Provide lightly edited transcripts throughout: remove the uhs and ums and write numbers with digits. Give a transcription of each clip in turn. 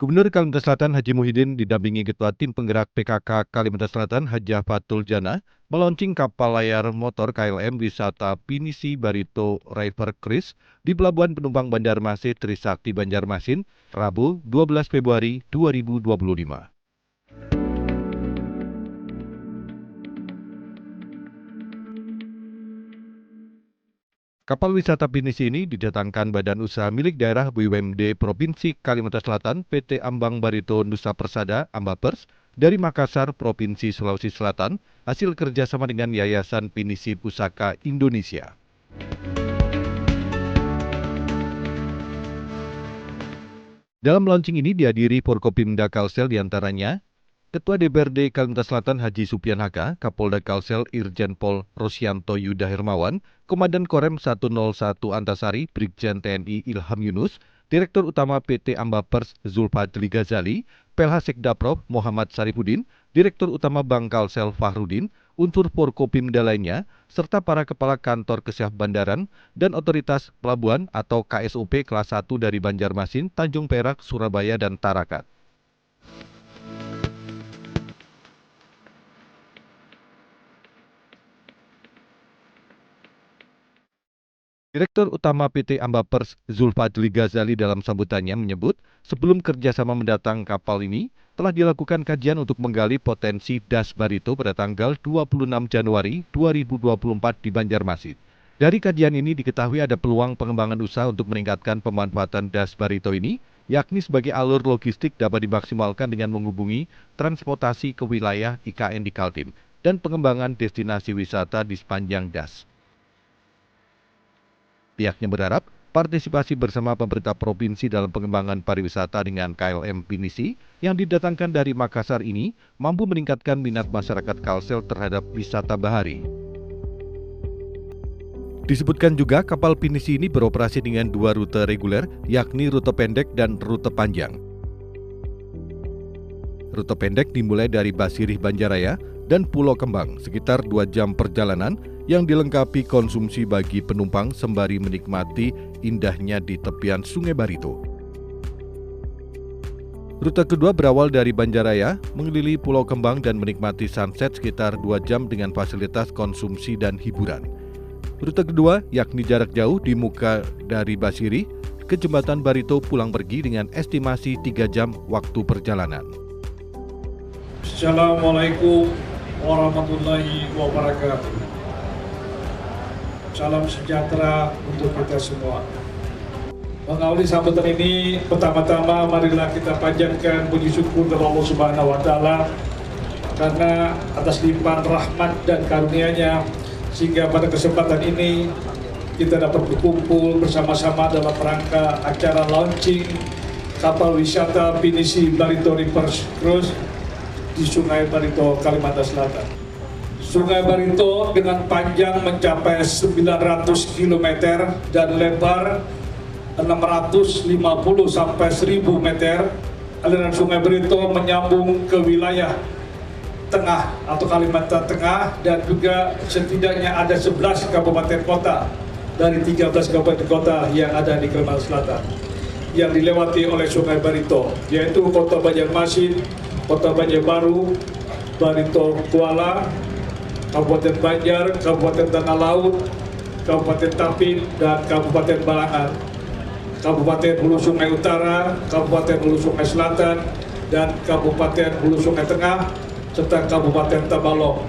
Gubernur Kalimantan Selatan Haji Muhyiddin didampingi Ketua Tim Penggerak PKK Kalimantan Selatan Hajah Fatul Jana meluncing kapal layar motor KLM wisata Pinisi Barito River Cruise di Pelabuhan Penumpang Banjarmasin Trisakti Banjarmasin, Rabu 12 Februari 2025. Kapal wisata Pinisi ini didatangkan Badan Usaha Milik Daerah BUMD Provinsi Kalimantan Selatan PT Ambang Barito Nusa Persada Ambapers dari Makassar, Provinsi Sulawesi Selatan, hasil kerjasama dengan Yayasan Pinisi Pusaka Indonesia. Dalam launching ini dihadiri Forkopimda Kalsel diantaranya Ketua DPRD Kalimantan Selatan Haji Supian Haka, Kapolda Kalsel Irjen Pol Rosyanto Yuda Hermawan, Komandan Korem 101 Antasari Brigjen TNI Ilham Yunus, Direktur Utama PT Ambapers Zulfadli Ghazali, PLH Sekdaprov Muhammad Sarifudin, Direktur Utama Bank Kalsel Fahrudin, unsur Forkopimda lainnya, serta para Kepala Kantor Kesyaf Bandaran dan Otoritas Pelabuhan atau KSOP kelas 1 dari Banjarmasin, Tanjung Perak, Surabaya, dan Tarakat. Direktur Utama PT Ambapers Zulfadli Ghazali dalam sambutannya menyebut, sebelum kerjasama mendatang kapal ini, telah dilakukan kajian untuk menggali potensi Das Barito pada tanggal 26 Januari 2024 di Banjarmasin. Dari kajian ini diketahui ada peluang pengembangan usaha untuk meningkatkan pemanfaatan Das Barito ini, yakni sebagai alur logistik dapat dimaksimalkan dengan menghubungi transportasi ke wilayah IKN di Kaltim dan pengembangan destinasi wisata di sepanjang Das. Pihaknya berharap partisipasi bersama pemerintah provinsi dalam pengembangan pariwisata dengan KLM Pinisi yang didatangkan dari Makassar ini mampu meningkatkan minat masyarakat Kalsel terhadap wisata bahari. Disebutkan juga kapal Pinisi ini beroperasi dengan 2 rute reguler, yakni rute pendek dan rute panjang. Rute pendek dimulai dari Basirih Banjaraya dan Pulau Kembang, sekitar 2 jam perjalanan, yang dilengkapi konsumsi bagi penumpang sembari menikmati indahnya di tepian Sungai Barito. Rute kedua berawal dari Banjaraya, mengelilingi Pulau Kembang dan menikmati sunset sekitar 2 jam dengan fasilitas konsumsi dan hiburan. Rute kedua yakni jarak jauh di muka dari Basirih ke Jembatan Barito pulang pergi dengan estimasi 3 jam waktu perjalanan. Assalamualaikum warahmatullahi wabarakatuh. Salam sejahtera untuk kita semua. Mengawali sambutan ini, pertama-tama marilah kita panjatkan puji syukur kepada Allah Subhanahu wa Ta'ala karena atas limpahan rahmat dan karunia-Nya sehingga pada kesempatan ini kita dapat berkumpul bersama-sama dalam rangka acara launching kapal wisata Pinisi Barito River Cruise di Sungai Barito, Kalimantan Selatan. Sungai Barito dengan panjang mencapai 900 km dan lebar 650 sampai 1000 meter. Aliran Sungai Barito menyambung ke wilayah tengah atau Kalimantan Tengah dan juga setidaknya ada 11 kabupaten kota dari 13 kabupaten kota yang ada di Kalimantan Selatan yang dilewati oleh Sungai Barito, yaitu Kota Banjarmasin, Kota Banjarbaru, Barito Kuala, Kabupaten Banjar, Kabupaten Tanah Laut, Kabupaten Tapin, dan Kabupaten Balangan, Kabupaten Hulu Sungai Utara, Kabupaten Hulu Sungai Selatan, dan Kabupaten Hulu Sungai Tengah, serta Kabupaten Tabalong.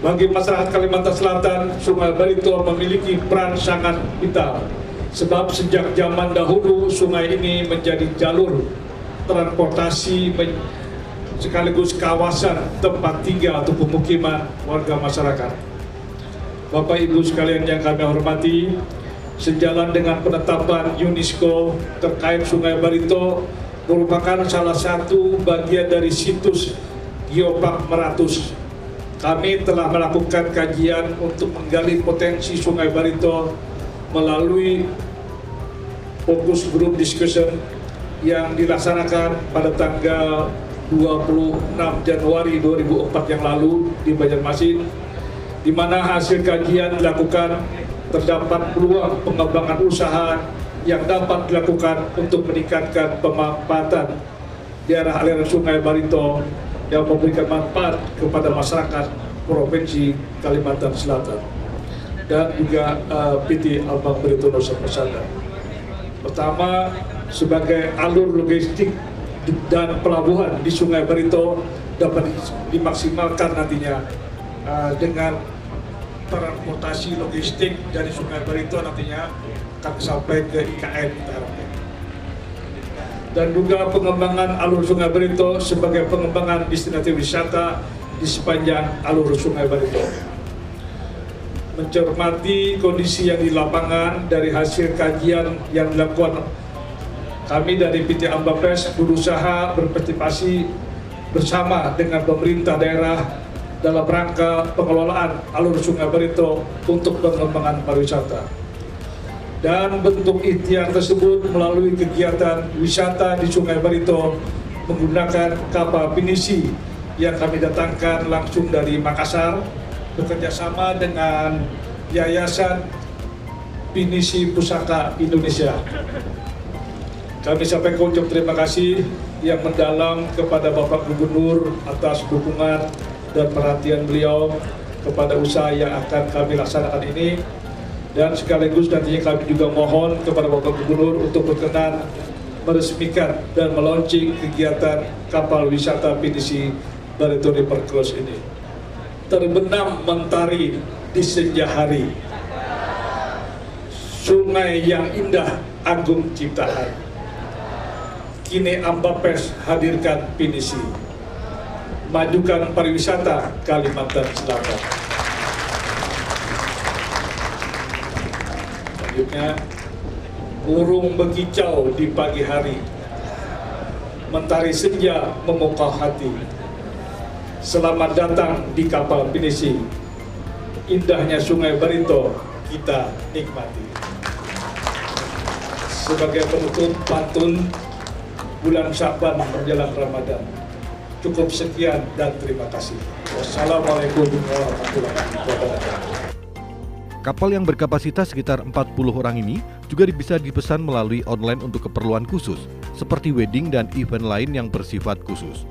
Bagi masyarakat Kalimantan Selatan, Sungai Barito memiliki peran sangat vital, sebab sejak zaman dahulu sungai ini menjadi jalur transportasi sekaligus kawasan tempat tinggal atau pemukiman warga masyarakat. Bapak Ibu sekalian yang kami hormati, sejalan dengan penetapan UNESCO terkait Sungai Barito merupakan salah satu bagian dari situs Geopark Meratus. Kami telah melakukan kajian untuk menggali potensi Sungai Barito melalui fokus group discussion yang dilaksanakan pada tanggal 26 Januari 2004 yang lalu di Banjarmasin, di mana hasil kajian dilakukan terdapat peluang pengembangan usaha yang dapat dilakukan untuk meningkatkan pemanfaatan daerah aliran Sungai Barito yang memberikan manfaat kepada masyarakat Provinsi Kalimantan Selatan dan juga PT Ambang Barito Nusa Pesada. Pertama, sebagai alur logistik dan pelabuhan di Sungai Barito dapat dimaksimalkan nantinya dengan transportasi logistik dari Sungai Barito nantinya akan sampai ke IKN kita harapkan. Dan juga pengembangan alur Sungai Barito sebagai pengembangan destinasi wisata di sepanjang alur Sungai Barito. Mencermati kondisi yang di lapangan dari hasil kajian yang dilakukan, kami dari PT Ambapres berusaha berpartisipasi bersama dengan pemerintah daerah dalam rangka pengelolaan alur Sungai Barito untuk pengembangan pariwisata. Dan bentuk ikhtiar tersebut melalui kegiatan wisata di Sungai Barito menggunakan kapal pinisi yang kami datangkan langsung dari Makassar bekerjasama dengan Yayasan Pinisi Pusaka Indonesia. Kami sampaikan ucap terima kasih yang mendalam kepada Bapak Gubernur atas dukungan dan perhatian beliau kepada usaha yang akan kami laksanakan ini, dan sekaligus nantinya kami juga mohon kepada Bapak Gubernur untuk berkenan meresmikan dan meluncing kegiatan kapal wisata Pinisi Barito River Cruise ini. Terbenam mentari di senja hari, sungai yang indah agung ciptaan, kini Ambapres hadirkan Pinisi, majukan pariwisata Kalimantan Selatan. Selanjutnya, burung berkicau di pagi hari, mentari senja memukau hati. Selamat datang di kapal Pinisi, indahnya Sungai Barito kita nikmati. Sebagai penutup pantun bulan Sya'ban menjelang Ramadan. Cukup sekian dan terima kasih. Wassalamualaikum warahmatullahi wabarakatuh. Kapal yang berkapasitas sekitar 40 orang ini juga bisa dipesan melalui online untuk keperluan khusus, seperti wedding dan event lain yang bersifat khusus.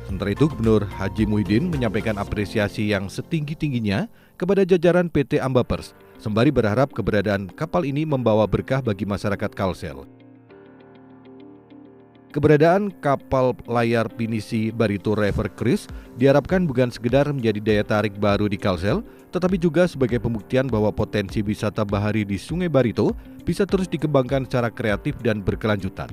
Sementara itu, Gubernur Haji Muhyiddin menyampaikan apresiasi yang setinggi-tingginya kepada jajaran PT Ambapers, sembari berharap keberadaan kapal ini membawa berkah bagi masyarakat Kalsel. Keberadaan kapal layar Pinisi Barito River Cruise diharapkan bukan sekedar menjadi daya tarik baru di Kalsel, tetapi juga sebagai pembuktian bahwa potensi wisata bahari di Sungai Barito bisa terus dikembangkan secara kreatif dan berkelanjutan.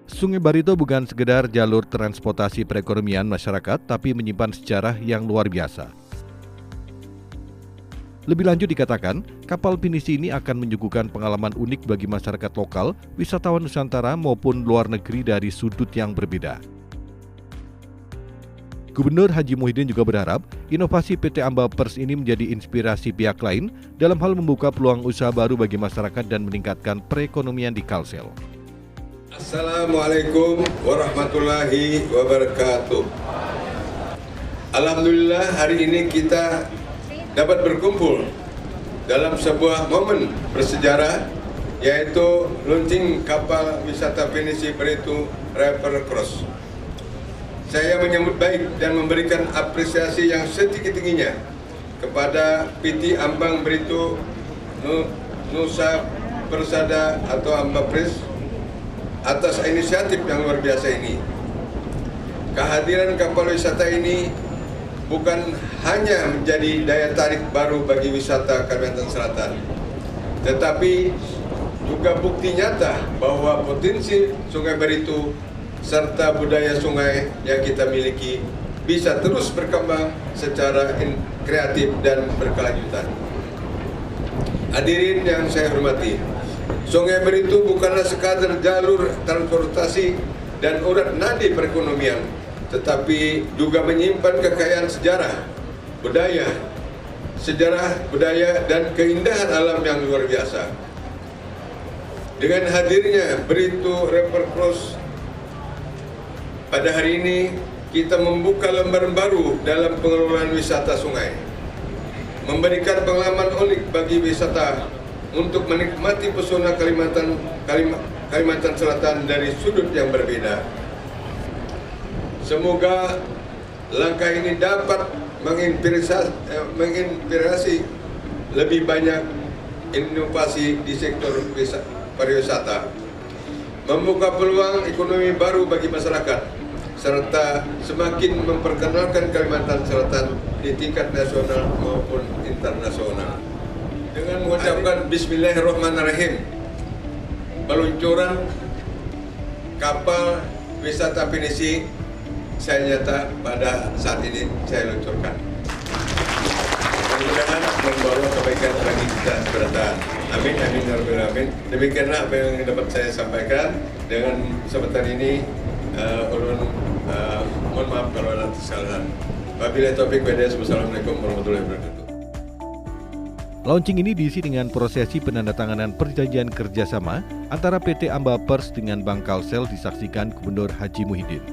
Sungai Barito bukan sekedar jalur transportasi perekonomian masyarakat, tapi menyimpan sejarah yang luar biasa. Lebih lanjut dikatakan, kapal Pinisi ini akan menyuguhkan pengalaman unik bagi masyarakat lokal, wisatawan Nusantara maupun luar negeri dari sudut yang berbeda. Gubernur Haji Muhyiddin juga berharap inovasi PT Ambapers ini menjadi inspirasi pihak lain dalam hal membuka peluang usaha baru bagi masyarakat dan meningkatkan perekonomian di Kalsel. Assalamualaikum warahmatullahi wabarakatuh. Alhamdulillah hari ini kita dapat berkumpul dalam sebuah momen bersejarah, yaitu launching kapal wisata Pinisi Barito River Cruise. Saya menyambut baik dan memberikan apresiasi yang setinggi-tingginya kepada PT Ambang Barito Nusa Pesada atau Ambapres atas inisiatif yang luar biasa ini. Kehadiran kapal wisata ini bukan hanya menjadi daya tarik baru bagi wisata Kalimantan Selatan, tetapi juga bukti nyata bahwa potensi Sungai Barito serta budaya sungai yang kita miliki bisa terus berkembang secara kreatif dan berkelanjutan. Hadirin yang saya hormati, Sungai Barito bukanlah sekadar jalur transportasi dan urat nadi perekonomian, tetapi juga menyimpan kekayaan sejarah, budaya, dan keindahan alam yang luar biasa. Dengan hadirnya Barito River Cruise pada hari ini, kita membuka lembaran baru dalam pengelolaan wisata sungai, memberikan pengalaman unik bagi untuk menikmati pesona Kalimantan Selatan dari sudut yang berbeda. Semoga langkah ini dapat menginspirasi lebih banyak inovasi di sektor pariwisata, membuka peluang ekonomi baru bagi masyarakat, serta semakin memperkenalkan Kalimantan Selatan di tingkat nasional maupun internasional. Dengan mengucapkan Bismillahirrahmanirrahim, peluncuran kapal wisata pinisi saya nyata pada saat ini saya luncurkan. Mudah-mudahan membawa kebaikan bagi kita seberatan. Amin, amin, ya rabbal alamin. Demikianlah apa yang dapat saya sampaikan. Dengan kesempatan ini, ulun mohon maaf kalau ada kesalahan. Wabillahi taufiq wal hidayah. Wassalamualaikum warahmatullahi wabarakatuh. Launching ini diisi dengan prosesi penandatanganan perjanjian kerjasama antara PT Ambapers dengan Bank Kalsel disaksikan Gubernur Haji Muhyiddin.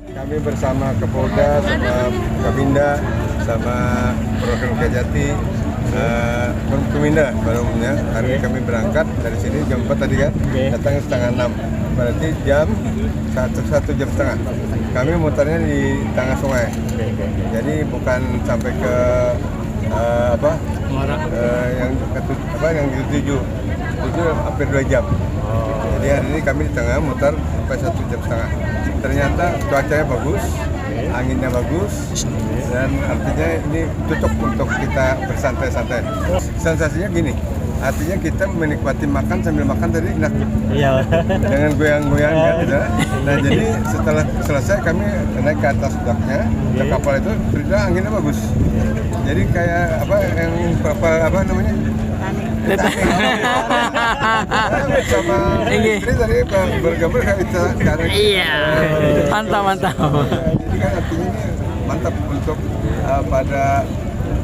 Kami bersama Kapolda, sama Kabinda, sama Perwakilan Kejati, Keminda pada umumnya. Hari ini kami berangkat dari sini jam 4 tadi kan, datang setengah 6. Berarti jam 1 jam setengah. Kami mutarnya di tengah sungai. Jadi bukan sampai ke yang dituju hampir 2 jam. Jadi hari ini kami di tengah mutar sampai 1 jam setengah. Ternyata cuacanya bagus, anginnya bagus, dan artinya ini cocok untuk kita bersantai-santai. Sensasinya gini, artinya kita menikmati makan sambil makan tadi enak. Iya. Dengan goyang-goyang gitu. Nah jadi setelah selesai kami naik ke atas deknya, ke kapal itu ternyata anginnya bagus. Jadi kayak apa namanya? Sama istri tadi bergambar kayak itu. Iya, mantap. Jadi kan artinya ini mantap untuk pada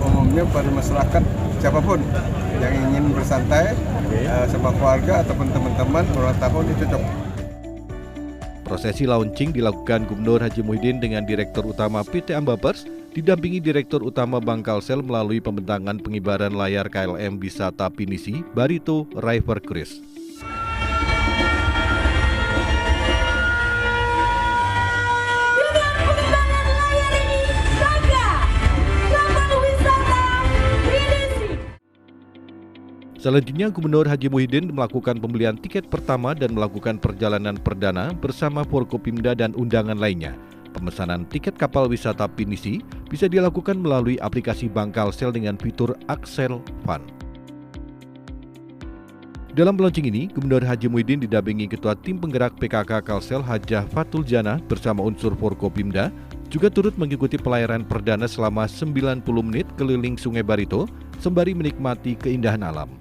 umumnya pada masyarakat siapapun yang ingin bersantai sama keluarga ataupun teman-teman ulang tahun itu cocok. Prosesi launching dilakukan Gubernur Haji Muhyiddin dengan Direktur Utama PT Ambapers, didampingi Direktur Utama Bank Kalsel melalui pembentangan pengibaran layar KLM Wisata Pinisi Barito River Cruise. Selanjutnya, Gubernur Haji Muhyiddin melakukan pembelian tiket pertama dan melakukan perjalanan perdana bersama Forkopimda dan undangan lainnya. Pemesanan tiket kapal wisata Pinisi bisa dilakukan melalui aplikasi Bank Kalsel dengan fitur Axel Fund. Dalam launching ini, Gubernur Haji Muhyiddin didampingi Ketua Tim Penggerak PKK Kalsel Hajah Fatul Jannah bersama unsur Forkopimda, juga turut mengikuti pelayaran perdana selama 90 menit keliling Sungai Barito, sembari menikmati keindahan alam.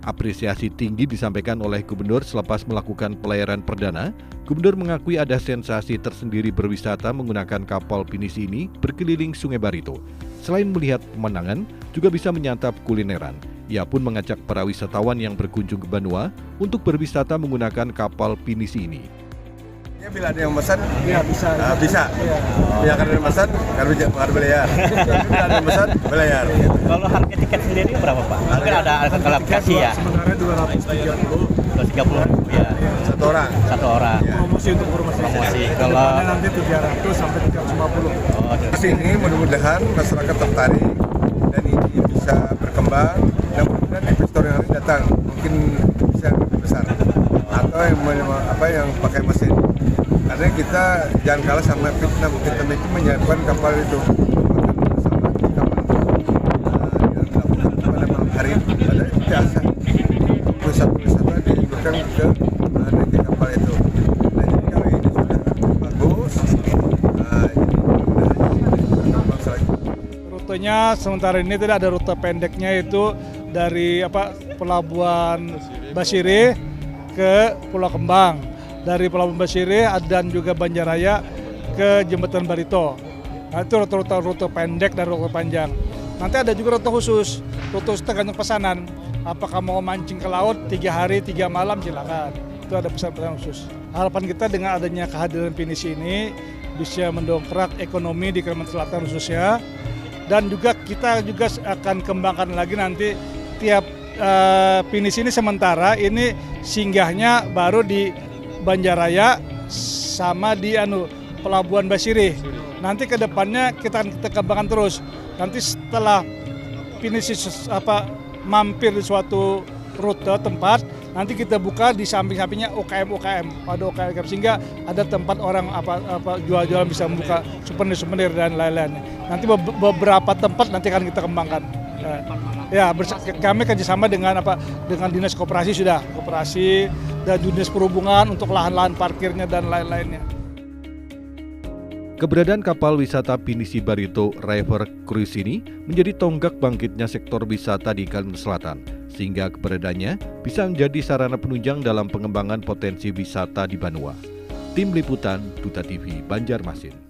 Apresiasi tinggi disampaikan oleh Gubernur selepas melakukan pelayaran perdana. Gubernur mengakui ada sensasi tersendiri berwisata menggunakan kapal pinisi ini berkeliling Sungai Barito. Selain melihat pemandangan, juga bisa menyantap kulineran. Ia pun mengajak para wisatawan yang berkunjung ke Banua untuk berwisata menggunakan kapal pinisi ini. Bila ada yang pesan, ya bisa. Ya karena ada yang pesan, harus bayar. Bila ada yang pesan, bayar. Kalau harga tiket sendiri berapa Pak? Mungkin ada kalkulasi ya? Sebenarnya 230 ya. Satu orang. Ya. Promosi untuk promosi. Kalau nanti 300 sampai 350. Di sini mudah-mudahan masyarakat tertarik dan ini bisa berkembang dan mudah-mudahan investor yang lain datang mungkin bisa lebih besar atau yang pakai mesin. Karena kita jangan kalah sama Vietnam itu menyiapkan kapal itu. pusat wisata diliburkan ke nanti kapal itu. Nah, jadi kalau ini sudah bagus, jadi kapal selanjutnya. Rutenya sementara ini tidak ada rute pendeknya, itu dari Pelabuhan Basirih ke Pulau Kembang, dari Pelabuhan Basirih dan juga Banjaraya ke Jembatan Barito. Nah, itu rute pendek dan rute panjang. Nanti ada juga rute khusus tergantung pesanan. Apakah mau mancing ke laut 3 hari 3 malam, silakan. Itu ada pesan-pesan khusus. Harapan kita dengan adanya kehadiran pinisi ini bisa mendongkrak ekonomi di Kalimantan Selatan khususnya, dan juga kita juga akan kembangkan lagi nanti tiap pinisi ini sementara ini singgahnya baru di Banjaraya sama di Pelabuhan Basirih. Nanti ke depannya kita kembangkan terus. Nanti setelah pinisi mampir di suatu rute tempat, nanti kita buka di samping-sampingnya UKM, ada UKM sehingga ada tempat orang jual-jual bisa membuka souvenir dan lain-lain. Nanti beberapa tempat nanti akan kita kembangkan. Ya, kami kerjasama dengan dinas koperasi dan dinas perhubungan untuk lahan-lahan parkirnya dan lain-lainnya. Keberadaan kapal wisata pinisi Barito River Cruise ini menjadi tonggak bangkitnya sektor wisata di Kalimantan Selatan, sehingga keberadaannya bisa menjadi sarana penunjang dalam pengembangan potensi wisata di Banua. Tim Liputan Duta TV Banjarmasin.